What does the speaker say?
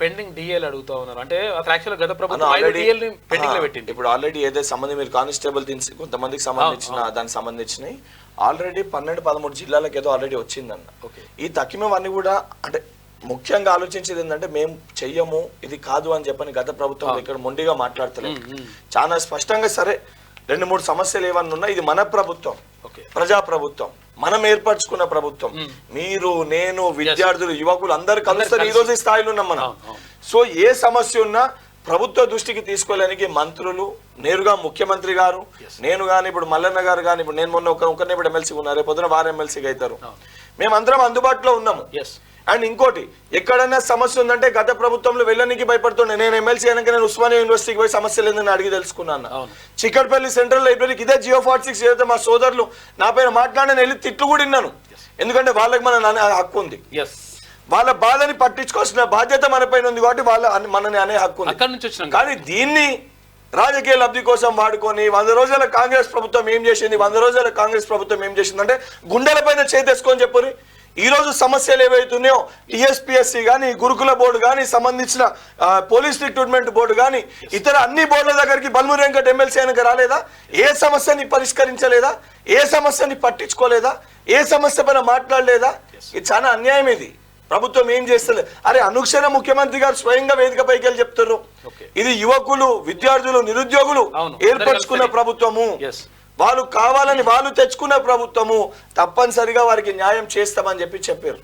Pending DL అడుగుతా ఉన్నారు. అంటే అసలు యాక్చువల్ గత ప్రభుత్వం డిఎల్ ని పెండింగ్ లో పెట్టింది. ఇప్పుడు ఆల్రెడీ ఏదైతే సంబంధం మీరు కానిస్టేబుల్ కొంతమందికి సంబంధించిన దానికి సంబంధించినవి ఆల్రెడీ 12-13 జిల్లాలకు ఏదో ఆల్రెడీ వచ్చిందన్న. ఈ తక్కినవన్నీ కూడా అంటే ముఖ్యంగా ఆలోచించేది ఏంటంటే మేము చెయ్యము ఇది కాదు అని చెప్పని గత ప్రభుత్వం ఇక్కడ మొండిగా మాట్లాడతలేదు. చాలా స్పష్టంగా సరే 2-3 సమస్యలు ఏమన్నా ఉన్నా ఇది మన ప్రభుత్వం, ప్రజా ప్రభుత్వం, మనం ఏర్పరచుకున్న ప్రభుత్వం. మీరు నేను విద్యార్థులు యువకులు అందరు కలుస్తారు ఈ రోజు ఈ స్థాయిలో ఉన్నాం మనం. సో ఏ సమస్య ఉన్నా ప్రభుత్వ దృష్టికి తీసుకోవడానికి మంత్రులు నేరుగా ముఖ్యమంత్రి గారు, నేను గాని ఇప్పుడు మల్లన్న గారు గాని, ఇప్పుడు నేను మొన్న ఒకరిని ఇప్పుడు ఎమ్మెల్సీ ఉన్నారు, రేపు పొద్దున వారు ఎమ్మెల్సీగా అవుతారు. మేమందరం అందుబాటులో ఉన్నాము. అండ్ ఇంకోటి ఎక్కడైనా సమస్య ఉందంటే గత ప్రభుత్వంలో వెళ్ళడానికి భయపడుతుండే. నేను ఎమ్మెల్సీ అయినాక నేను ఉస్మానియా యూనివర్సిటీకి పోయి సమస్యలు ఏందని అడిగి తెలుసుకున్నాను. చిక్కడపల్లి సెంట్రల్ లైబ్రరీకి ఇదే జియో 46 ఏదైతే మా సోదరులు నా పైన మాట్లాడిన వెళ్ళి తిట్లు కూడా విన్నాను. ఎందుకంటే వాళ్ళకి మన హక్కు ఉంది, వాళ్ళ బాధని పట్టించుకోవాల్సిన బాధ్యత మన పైన ఉంది కాబట్టి వాళ్ళ మనని అనే హక్కు ఉంది. కానీ దీన్ని రాజకీయ లబ్ధి కోసం వాడుకొని 100 రోజుల కాంగ్రెస్ ప్రభుత్వం ఏం చేసింది, 100 రోజుల కాంగ్రెస్ ప్రభుత్వం ఏం చేసిందంటే గుండెల పైన చేతేసుకొని చెప్పని ఈ రోజు సమస్యలు ఏవైతున్నాయో టీఎస్పీఎస్సీ కానీ, గురుకుల బోర్డు కానీ, సంబంధించిన పోలీస్ రిక్రూట్మెంట్ బోర్డు కానీ, ఇతర అన్ని బోర్డుల దగ్గరికి బల్మూరి వెంకట్ ఎమ్మెల్సీ అయినకు రాలేదా? ఏ సమస్యని పరిష్కరించలేదా? ఏ సమస్యని పట్టించుకోలేదా? ఏ సమస్య పైన మాట్లాడలేదా? ఇది చాలా అన్యాయం. ఇది ప్రభుత్వం ఏం చేస్తలేదు. అరే అనుక్షణ ముఖ్యమంత్రి గారు స్వయంగా వేదికపైకి వెళ్ళి చెప్తారు ఇది యువకులు, విద్యార్థులు, నిరుద్యోగులు ఏర్పరచుకున్న ప్రభుత్వము, వాళ్ళు కావాలని వాళ్ళు తెచ్చుకున్న ప్రభుత్వము, తప్పనిసరిగా వారికి న్యాయం చేస్తామని చెప్పారు.